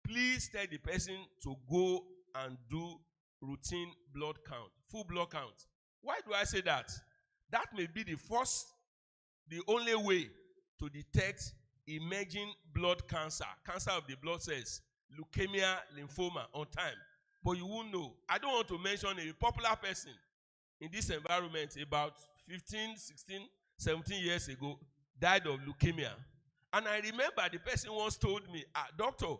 please tell the person to go and do routine blood count, full blood count. Why do I say that? That may be the only way to detect emerging blood cancer of the blood cells, leukemia, lymphoma on time. But you won't know. I don't want to mention a popular person in this environment about 15, 16, 17 years ago died of leukemia. And I remember the person once told me, doctor,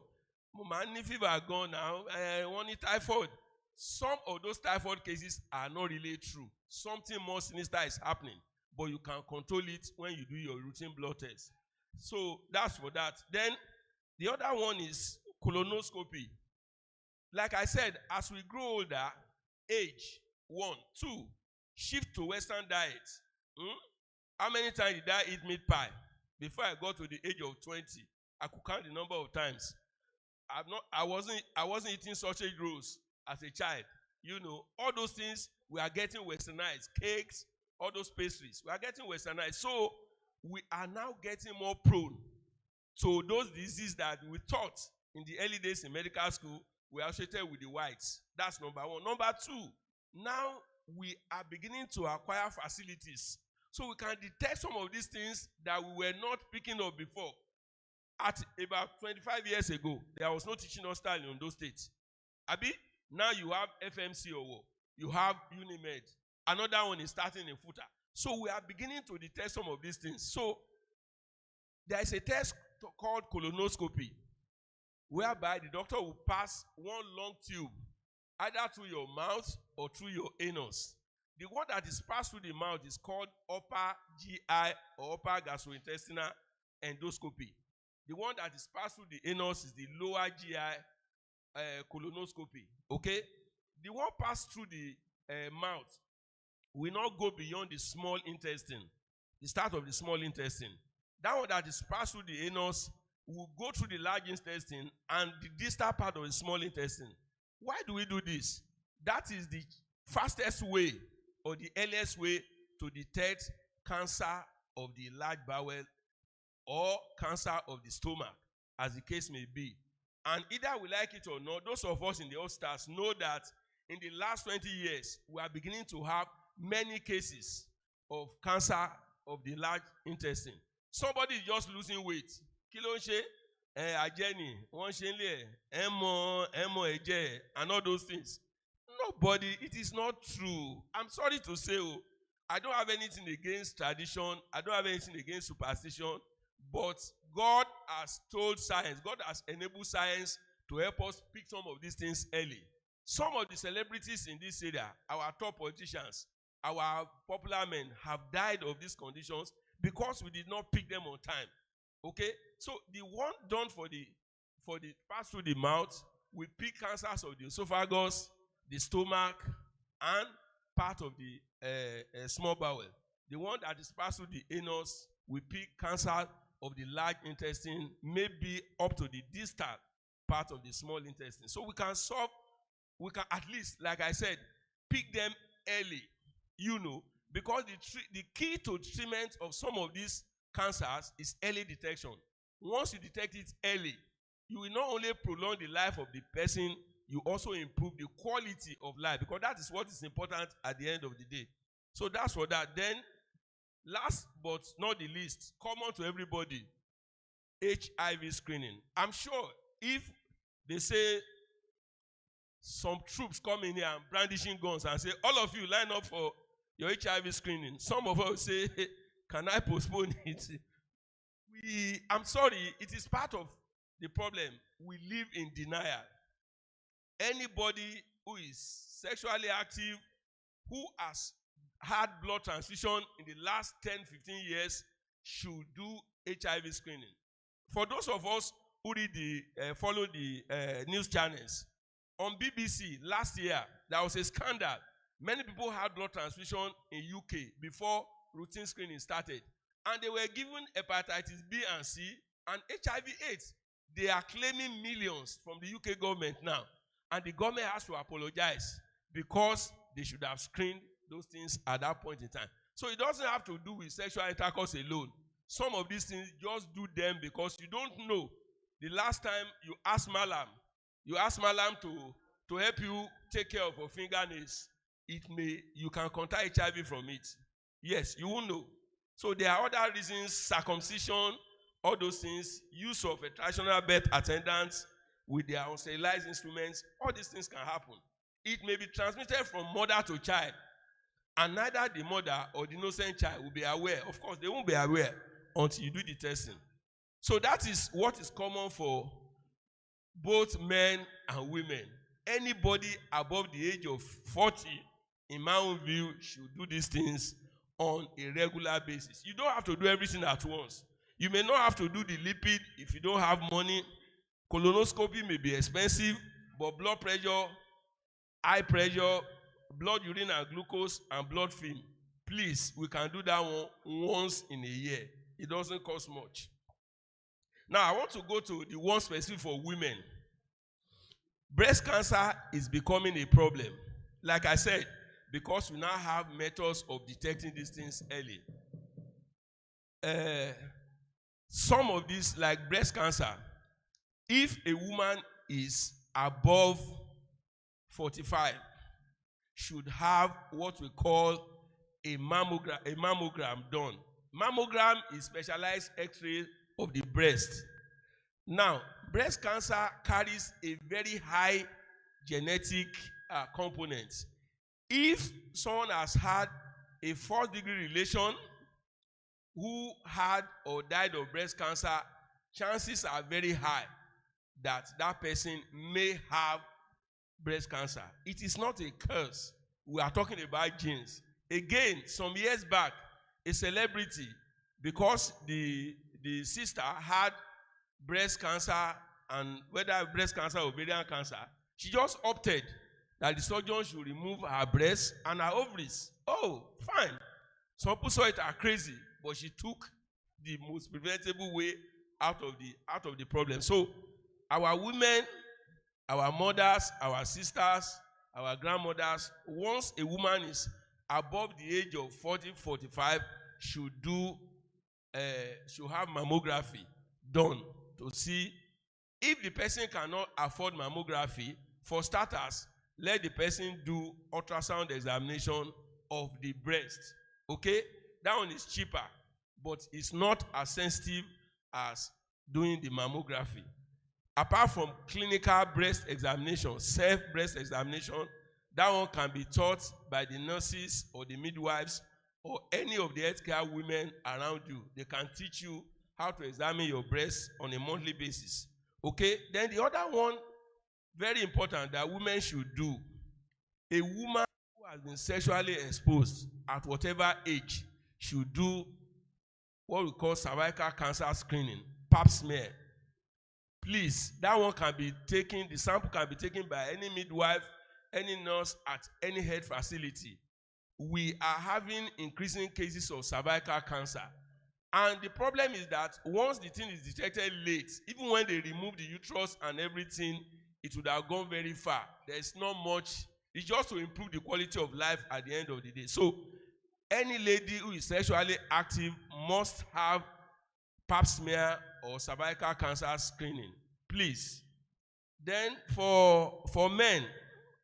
my fever gone now, I want typhoid. Some of those typhoid cases are not really true. Something more sinister is happening, but you can control it when you do your routine blood test. So that's for that. Then the other one is colonoscopy. Like I said, as we grow older, age, 1, 2, shift to Western diet. How many times did I eat meat pie? Before I got to the age of 20, I could count the number of times. I wasn't eating sausage rolls as a child. You know, all those things we are getting westernized. Cakes, all those pastries, we are getting westernized. So we are now getting more prone to those diseases that we taught in the early days in medical school. We are associated with the whites. That's number one. Number two, now we are beginning to acquire facilities. So we can detect some of these things that we were not picking up before. At about 25 years ago, there was no teaching hostel in those states. Abi, now you have FMC or you have Unimed. Another one is starting in Futa. So we are beginning to detect some of these things. So there is a test called colonoscopy, whereby the doctor will pass one long tube either through your mouth or through your anus. The one that is passed through the mouth is called upper GI or upper gastrointestinal endoscopy. The one that is passed through the anus is the lower GI colonoscopy. Okay? The one passed through the mouth will not go beyond the small intestine, the start of the small intestine. That one that is passed through the anus will go through the large intestine and the distal part of the small intestine. Why do we do this? That is the fastest way or the earliest way to detect cancer of the large bowel or cancer of the stomach, as the case may be. And either we like it or not, those of us in the hospitals know that in the last 20 years, we are beginning to have many cases of cancer of the large intestine. Somebody is just losing weight. Kilo nse, ajeni, won se nle, emo eje, and all those things. Nobody, it is not true. I'm sorry to say, I don't have anything against tradition. I don't have anything against superstition. But God has told science, God has enabled science to help us pick some of these things early. Some of the celebrities in this area, our top politicians, our popular men have died of these conditions because we did not pick them on time. Okay? So the one done for the pass through the mouth, we pick cancers of the esophagus, the stomach, and part of the small bowel. The one that is passed through the anus, we pick cancer of the large intestine, maybe up to the distal part of the small intestine. So we can at least, like I said, pick them early, you know, because the key to treatment of some of these cancers is early detection. Once you detect it early, you will not only prolong the life of the person, you also improve the quality of life, because that is what is important at the end of the day. So that's for that. Then, last but not the least, common to everybody, HIV screening. I'm sure if they say some troops come in here and brandishing guns and say, all of you line up for your HIV screening, some of us say, hey, can I postpone it? I'm sorry, it is part of the problem. We live in denial. Anybody who is sexually active, who has had blood transfusion in the last 10, 15 years should do HIV screening. For those of us who follow the news channels, on BBC last year, there was a scandal. Many people had blood transfusion in UK before routine screening started. And they were given hepatitis B and C and HIV/AIDS. They are claiming millions from the UK government now. And the government has to apologize because they should have screened those things at that point in time. So it doesn't have to do with sexual intercourse alone. Some of these things, just do them because you don't know The last time you ask Malam to help you take care of your fingernails, you can contact HIV from it. Yes, you won't know. So there are other reasons: circumcision, all those things, use of a traditional birth attendants with their unsterilized instruments. All these things can happen. It may be transmitted from mother to child, and neither the mother or the innocent child will be aware. Of course, they won't be aware until you do the testing. So that is what is common for both men and women. Anybody above the age of 40, in my own view, should do these things on a regular basis. You don't have to do everything at once. You may not have to do the lipid if you don't have money. Colonoscopy may be expensive, but blood pressure, eye pressure, blood urine and glucose, and blood film, please, we can do that one once in a year. It doesn't cost much. Now, I want to go to the one specific for women. Breast cancer is becoming a problem. Like I said, because we now have methods of detecting these things early. Some of these, like breast cancer, if a woman is above 45, should have what we call a mammogram done. Mammogram is specialized X-ray of the breast. Now, breast cancer carries a very high genetic component. If someone has had a fourth-degree relation who had or died of breast cancer, chances are very high that that person may have breast cancer. It is not a curse. We are talking about genes. Again, some years back, a celebrity, because the sister had breast cancer, and whether breast cancer or ovarian cancer, she just opted that the surgeon should remove her breast and her ovaries. Oh, fine. Some people saw it as crazy, but she took the most preventable way out of the problem. So our women, our mothers, our sisters, our grandmothers, once a woman is above the age of 40, 45, should have mammography done to see. If the person cannot afford mammography, for starters, let the person do ultrasound examination of the breast. Okay? That one is cheaper, but it's not as sensitive as doing the mammography. Apart from clinical breast examination, self-breast examination, that one can be taught by the nurses or the midwives or any of the healthcare women around you. They can teach you how to examine your breast on a monthly basis. Okay? Then the other one, very important, that women should do. A woman who has been sexually exposed at whatever age should do what we call cervical cancer screening, pap smear. Please, that one can be taken, the sample can be taken by any midwife, any nurse at any health facility. We are having increasing cases of cervical cancer. And the problem is that once the thing is detected late, even when they remove the uterus and everything, it would have gone very far. There's not much. It's just to improve the quality of life at the end of the day. So any lady who is sexually active must have pap smear or cervical cancer screening. Please. Then for men,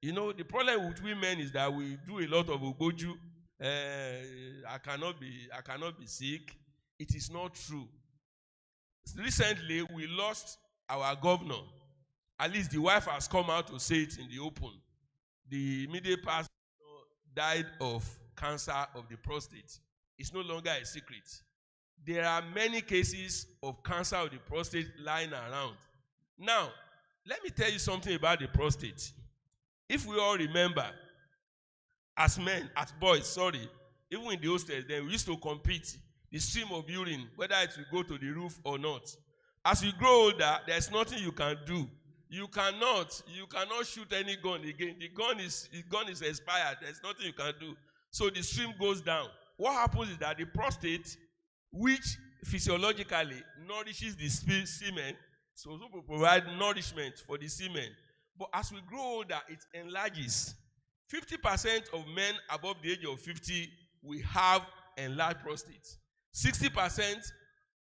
you know, the problem with women is that we do a lot of uboju. I cannot be sick. It is not true. Recently, we lost our governor. At least the wife has come out to say it in the open. The immediate pastor died of cancer of the prostate. It's no longer a secret. There are many cases of cancer of the prostate lying around. Now, let me tell you something about the prostate. If we all remember, as men, as boys, even in the hostels, then we used to compete the stream of urine, whether it will go to the roof or not. As you grow older, there's nothing you can do. You cannot shoot any gun again. The gun is expired. There's nothing you can do. So the stream goes down. What happens is that the prostate, which physiologically nourishes the semen, so to provide nourishment for the semen. But as we grow older, it enlarges. 50% of men above the age of 50 will have enlarged prostate. 60%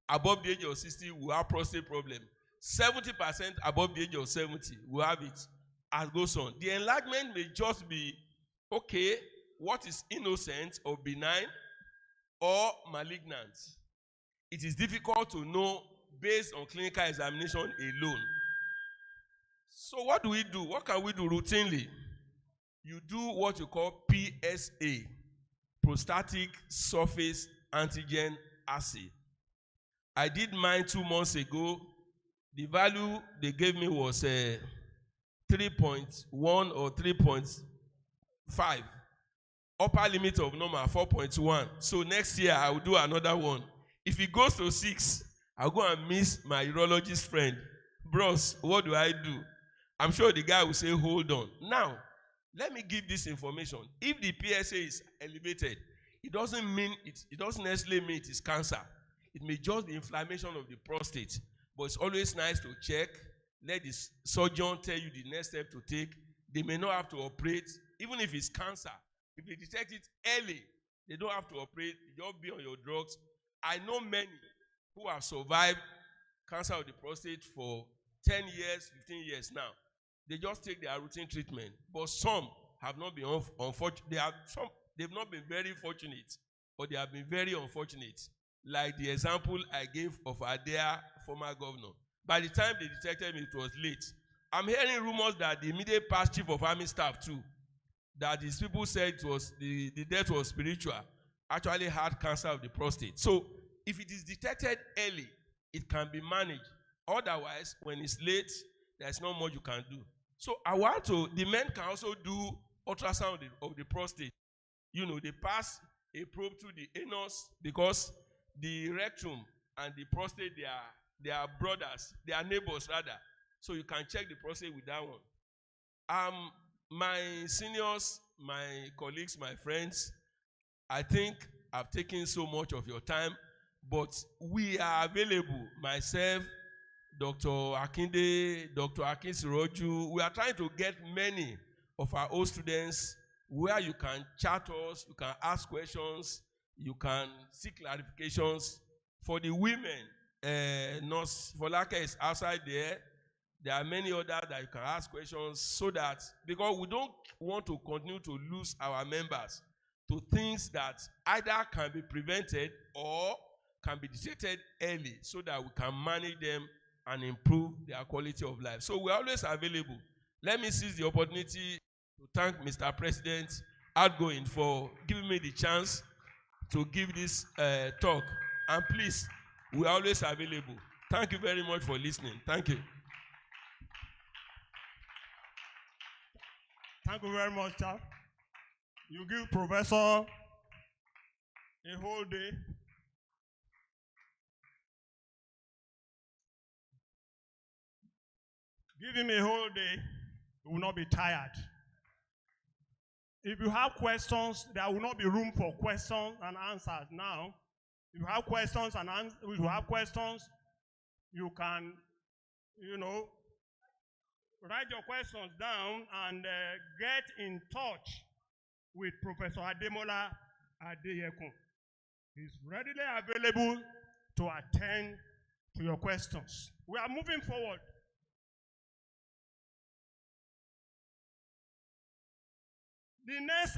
above the age of 60 will have prostate problem. 70% above the age of 70 will have it as goes on. The enlargement may just be, okay, what is innocent or benign or malignant. It is difficult to know based on clinical examination alone. So what do we do? What can we do routinely? You do what you call PSA, prostatic surface antigen assay. I did mine 2 months ago. The value they gave me was 3.1 or 3.5. Upper limit of normal 4.1. So next year I will do another one. If it goes to 6, I'll go and miss my urologist friend. Bros, what do I do? I'm sure the guy will say, hold on. Now, let me give this information. If the PSA is elevated, it doesn't necessarily mean it is cancer. It may just be inflammation of the prostate. But it's always nice to check. Let the surgeon tell you the next step to take. They may not have to operate, even if it's cancer. If they detect it early, they don't have to operate. You just be on your drugs. I know many who have survived cancer of the prostate for 10 years, 15 years now. They just take their routine treatment. But some have not been unfortunate. They've not been very fortunate, or they have been very unfortunate. Like the example I gave of our dear former governor. By the time they detected me, it was late. I'm hearing rumors that the immediate past chief of army staff too, that these people said it was the death was spiritual, actually had cancer of the prostate. So if it is detected early, it can be managed. Otherwise, when it's late, there's not much you can do. So the men can also do ultrasound of the prostate. You know, they pass a probe to the anus because the rectum and the prostate, they are brothers, they are neighbors rather. So you can check the prostate with that one. My seniors, my colleagues, my friends, I think I've taken so much of your time, but we are available. Myself, Dr. Akinde, Dr. Akin Siroju, we are trying to get many of our old students where you can chat us, you can ask questions, you can seek clarifications. For the women, Nurse Folake is outside there. There are many others that you can ask questions so that, because we don't want to continue to lose our members to things that either can be prevented or can be detected early so that we can manage them and improve their quality of life. So we're always available. Let me seize the opportunity to thank Mr. President outgoing for giving me the chance to give this talk. And please, we're always available. Thank you very much for listening. Thank you. Thank you very much, sir. You give Professor a whole day. Give him a whole day, he will not be tired. If you have questions, there will not be room for questions and answers now. If you have questions you can, write your questions down and get in touch with Professor Ademola Adeyekun. He's readily available to attend to your questions. We are moving forward. The next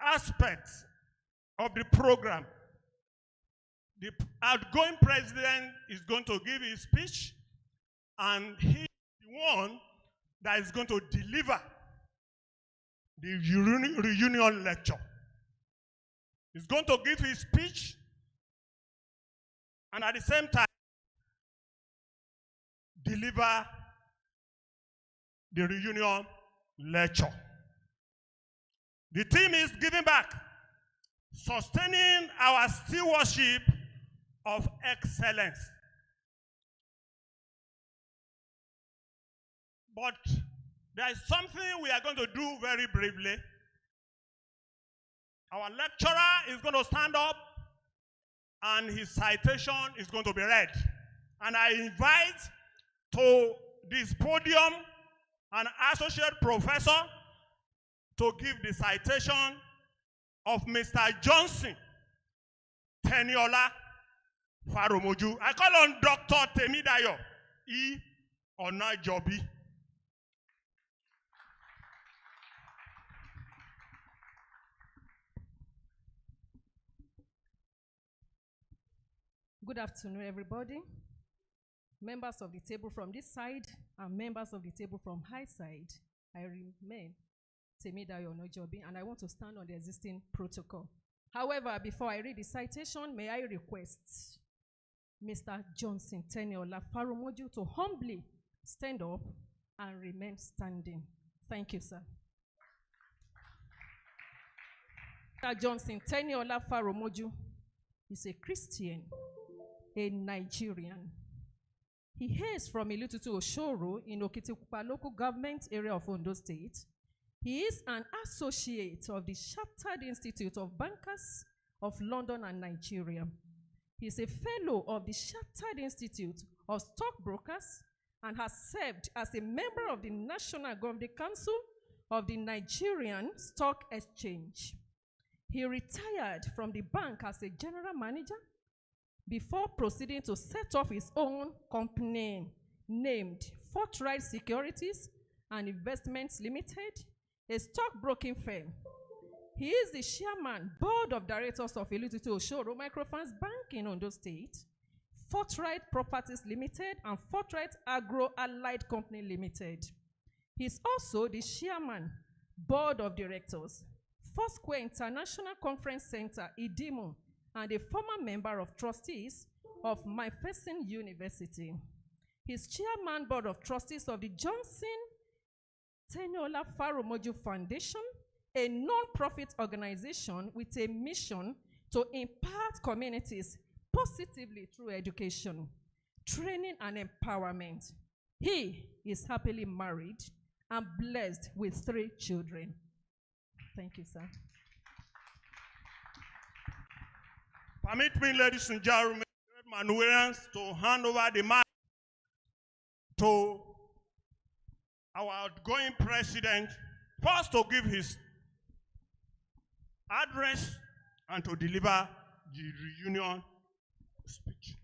aspect of the program, the outgoing president is going to give his speech, and he is the one that is going to deliver the reunion lecture. He's going to give his speech, and at the same time, deliver the reunion lecture. The theme is giving back, sustaining our stewardship of excellence. But there is something we are going to do very briefly. Our lecturer is going to stand up and his citation is going to be read. And I invite to this podium an associate professor to give the citation of Mr. Johnson Teniola Faromoju. I call on Dr. Temidayo E. Onajobi. Good afternoon, everybody. Members of the table from this side and members of the table from high side. I remain Temidayo Onajobi, and I want to stand on the existing protocol. However, before I read the citation, may I request Mr. Johnson Teniola Faromoju to humbly stand up and remain standing. Thank you, sir. Mr. Johnson Teniola Faromoju is a Christian, a Nigerian. He hails from Iju-Odo in Okitikupa local government area of Ondo State. He is an associate of the Chartered Institute of Bankers of London and Nigeria. He is a fellow of the Chartered Institute of Stockbrokers and has served as a member of the National Governing Council of the Nigerian Stock Exchange. He retired from the bank as a general manager before proceeding to set up his own company named Fortright Securities and Investments Limited, a stockbroking firm. He is the chairman, board of directors of Iju-Odo Microfinance Bank in Ondo State, Fortright Properties Limited, and Fortright Agro Allied Company Limited. He is also the chairman, board of directors, Foursquare International Conference Center, Idimo, and a former member of trustees of Maiferson University. He is chairman, board of trustees of the Johnson Teniola Faromoju Foundation, a non-profit organization with a mission to impact communities positively through education, training, and empowerment. He is happily married and blessed with 3 children. Thank you, sir. Permit me, ladies and gentlemen, Manuwans, to hand over the mic to our outgoing president, first to give his address and to deliver the reunion speech.